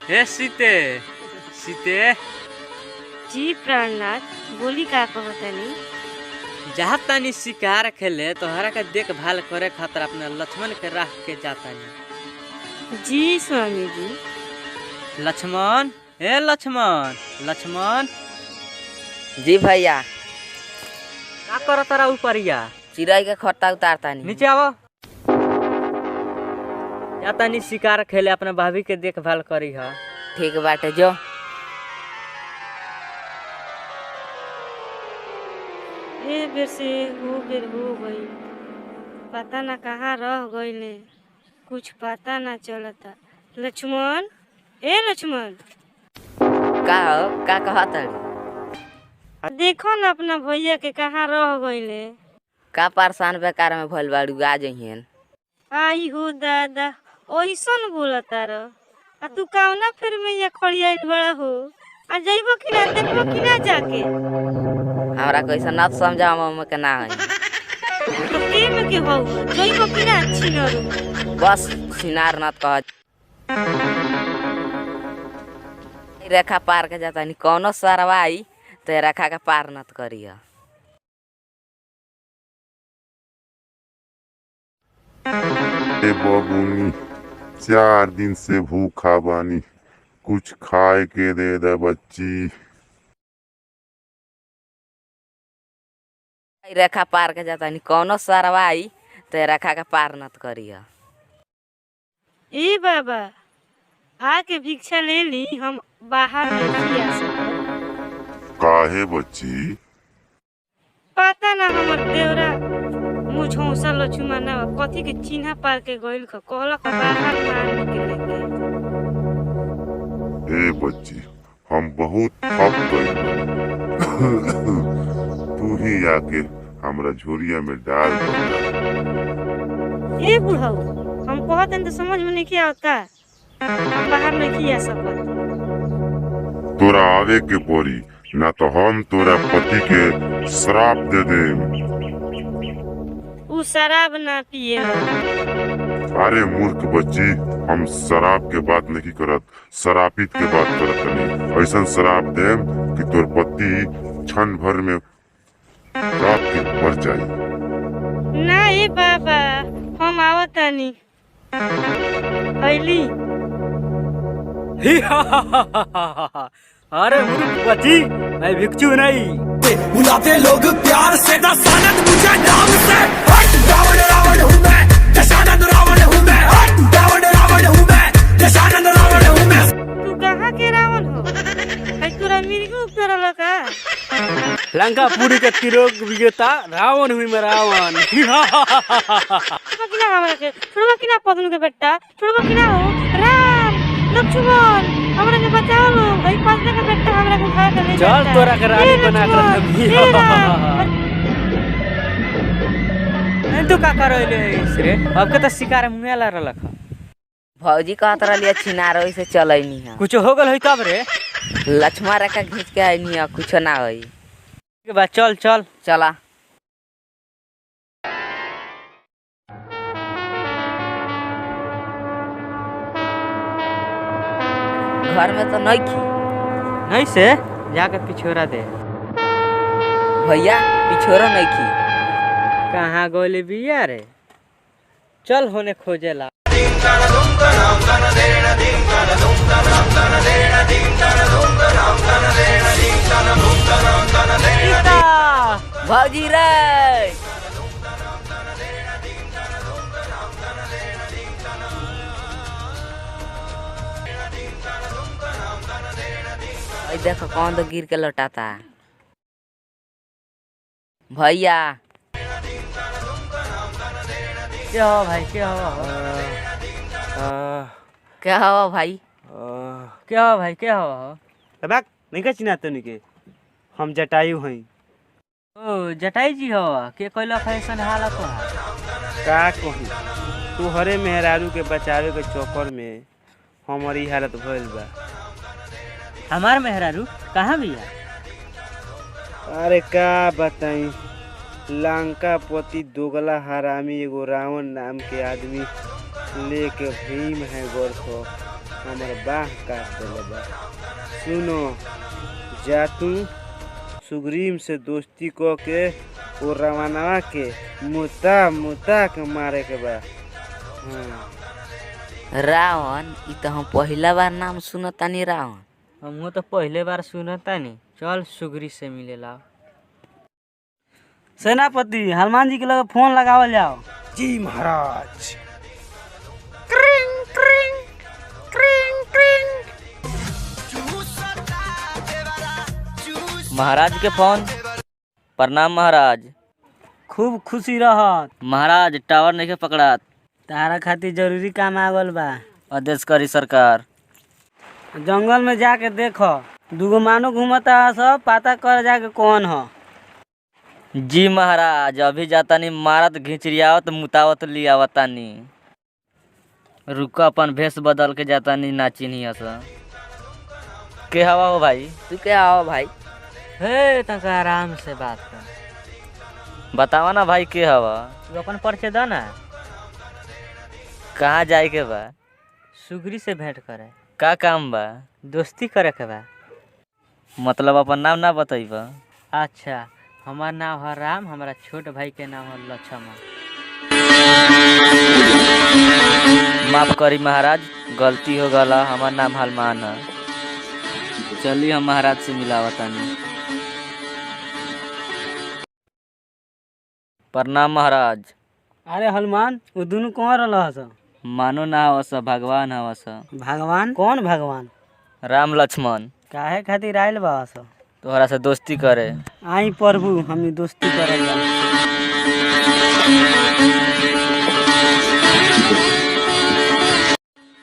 हे सीते सीते जी प्राणनाथ बोली का कहतनी। जहाँ तानी शिकार खेले तोहरा के देखभाल करे खातिर अपने लक्ष्मण के राख के जातानी। जी स्वामी जी। लक्ष्मण हे लक्ष्मण लक्ष्मण जी भैया। का कर तारा ऊपरिया? चिड़ै के खोटा उतारतानी। नीचे आवो। जातानी शिकार खेले अपने भाभी के देखभाल करी हा। ठीक बाटे जो। ए बेर से हो गई, पता ना कहाँ रह गईले, कुछ पता ना चलता। लक्ष्मण ए लक्ष्मण का हो का कहत? देखो ना अपना भैया के कहाँ रह गईले। का परेशान बेकार में भइल बाड़ू आ जइहन। आई हो दादा ओइसन बोलता र। आ तू कौना फिर में ये खड़ियाइल बड़ा हो? आ जइबो कि ना देखबो कि ना जाके? हमरा कैसे ना समझा हम के ना है। तो के में के हो जइबो कि ना छिनरू? बस सिनार ना कह। रेखा पार के जातानी कोनो सरवाई तो रेखा के पार न करिया। ए बबुनी 4 दिन से भूखा बानी, कुछ खाए के दे दे बच्ची। रेखा पार के जातानी कोनो सरवाई तो रेखा के पार न करिया। ए बाबा आके भिक्षा ले ली, हम बाहर नहीं आ सकत। काहे बच्ची? पता ना हमर देवरा मुझौसा लक्ष्मण कथी के चिन्हा पार के गइल ख कहलक बाहर मार के लेके। ए बच्ची हम बहुत थक गए। तू ही आके हमरा झोरिया में डाल दे। ए बुढ़ऊ हम कहत हन तो समझ में नहीं आवता। हम बाहर नहीं आ सकत। तोरा आवे के पड़ी ना तो हम तोरा पति के श्राप दे देम। उ शराब ना पिए। अरे मूर्ख बच्ची, हम शराब के बात नहीं करत, शरापित के बात करत नहीं। ऐसा शराब देम कि तोर पति क्षण भर में रात के मर जाए। ना ए बाबा हम आवतानी। अइली अरे मूर्ख बच्ची, मैं भिक्षु नहीं। बुलाते लोग प्यार से दशानंद मुझे नाम से। रावण रावण हूँ मैं, दशानंद रावण हूँ मैं। रावण रावण हूँ मैं, दशानंद रावण हूँ मैं। तू कहाँ के रावण हो? आई तोरा मिर्गी उतरल का? लंकापुरी के तिरोग विजेता रावण हुई मैं रावण। किना हमरा के छोड़बा किना पदनु के बेटा छोड़बा किना हो? राम लक्ष्मण हमरा के बचाओ लो। भाई पास के बेटा हमरा को उठा के ले चल तोरा के रानी बना कर तू का करैले रे? अब के त शिकार मुंह ला रलख। भौजी कहत रहलिए छिनारो से चलैनी है। कुछ हो गल है तब रे? लक्ष्मण रेखा खींच के आईनी है, कुछ ना होई। के बाद चल चल चला। घर में तो नहीं खी। नहीं से जाके पिछोरा दे। भैया पिछोरो नहीं खी। कहाँ गोली बिया रे? चल होने खोजेला। भौजी रे देखो कौन तो गिर के लौटाता। भैया क्या हो भाई? क्या हो? क्या हो भाई? क्या हो भाई? क्या हो? तबाक नहीं का चिन्हा तो निके हम जटायु हई। ओ जटाई जी हो के कोइला फैशन हालत हो। का कही तू हरे मेहरारू के बचावे के चक्कर में हमारी हालत भइल बा। हमार मेहरारू कहाँ बिया? अरे का बताई, लंकापति दोगला हरामी एगो रावण नाम के आदमी लेके भीम है गोरखो हमारे बाह काट देले बा। सुनो, जा तू सुग्रीम से दोस्ती क के वो रवानवा के मुता मुता के मारे के बा। हाँ। रावण, ई तो हम पहला बार नाम सुनतानी रावण। हमहू तो पहले बार सुनता नहीं। चल सुग्री से मिले लाओ। सेनापति, हनुमान जी के लगे फोन लगावल जाओ। जी महाराज। महाराज के फोन। प्रणाम महाराज। खूब खुशी रहत। महाराज टावर नहीं के पकड़ात। तारा खातिर जरूरी काम आ गल बा। आदेश करी सरकार। जंगल में जाके देखो, दूगो मानो घूमता सब, पता कर जाके कौन ह। जी महाराज, अभी जातानी मारत घिचरियावत मुतावत लियावतानी। रुको, अपन भेष बदल के जातानी, नाची नहीं हस। के हवा हो भाई? तू क्या आओ भाई? हे तक आराम से बात कर। बतावा ना भाई, के हवा? तू अपन परिचय दो ना। कहाँ जाए के बा? सुग्री से भेंट करे। का काम बा? दोस्ती करे के बा। मतलब अपन नाम ना बताइबा? अच्छा, हमार नाम है राम, हमारा छोट भाई के नाम है लक्ष्मण। माफ करी महाराज, गलती हो गला। हमार नाम हनुमान है। चलिए हम महाराज से मिलावतानी। प्रणाम महाराज। अरे हनुमान, वो दोनों कौन रहल? मानो ना हवस, भगवान हवस। भगवान? कौन भगवान? राम लक्ष्मण। काहे खातिर आइल बा? तोहरा से दोस्ती करे। आई प्रभु, हमनी दोस्ती करेला।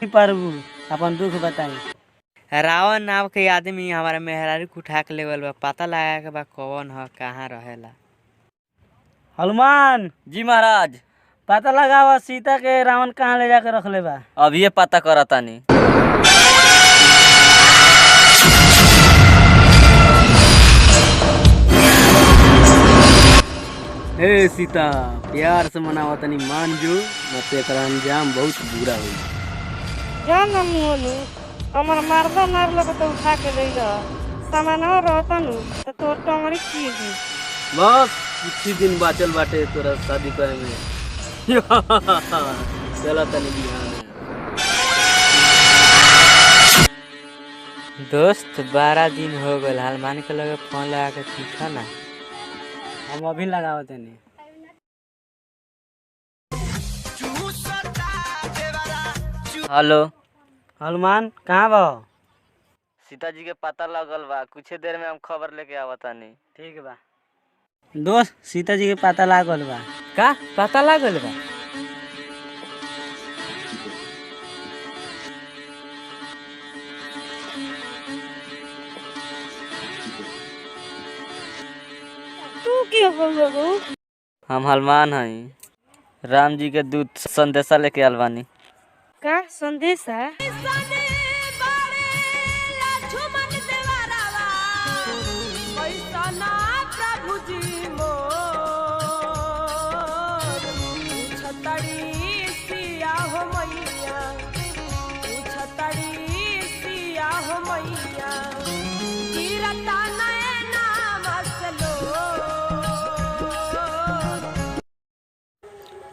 प्रभु, अपन दुख बताई। रावण नाम के आदमी हमारा मेहरारू को उठा के लेवल बा। पता लगा के बा कौन है, कहाँ रहेला। हनुमान जी महाराज। पता लगावा सीता के रावण कहाँ ले जाके रख ले बा। अभी ये पता करतानी। हे सीता, प्यार से मनावा तनी, मान जो, मत एकरा अंजाम बहुत बुरा हुई। जान ना मोनू, हमारा मर्दा मार लो तो उठा के ले जा। सामानवा रहता नु तो तोर टंगड़ी की है। बस कुछ ही दिन बाचल बाटे तोरा शादी करे में। चला तनी बिहान। दोस्त 12 दिन हो गए, हनुमान के लगे फोन लगा के पूछा ना। हम अभी लगावत नहीं। हेलो हनुमान, कहाँ बा? सीता जी के पता लगल बा, कुछ देर में हम खबर लेके आवतानी। ठीक बा दोस्त, सीता जी के पता लागल बा। का पता लागल बा? तू क्या बोल रहा? हम हनुमान हई। राम जी के दूत संदेशा लेके आल बानी। का संदेशा?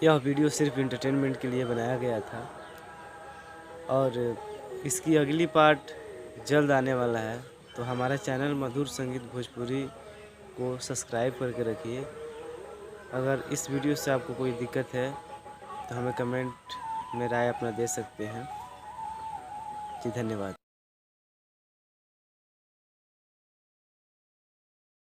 यह वीडियो सिर्फ इंटरटेनमेंट के लिए बनाया गया था और इसकी अगली पार्ट जल्द आने वाला है। तो हमारा चैनल मधुर संगीत भोजपुरी को सब्सक्राइब करके रखिए। अगर इस वीडियो से आपको कोई दिक्कत है तो हमें कमेंट में राय अपना दे सकते हैं। जी धन्यवाद।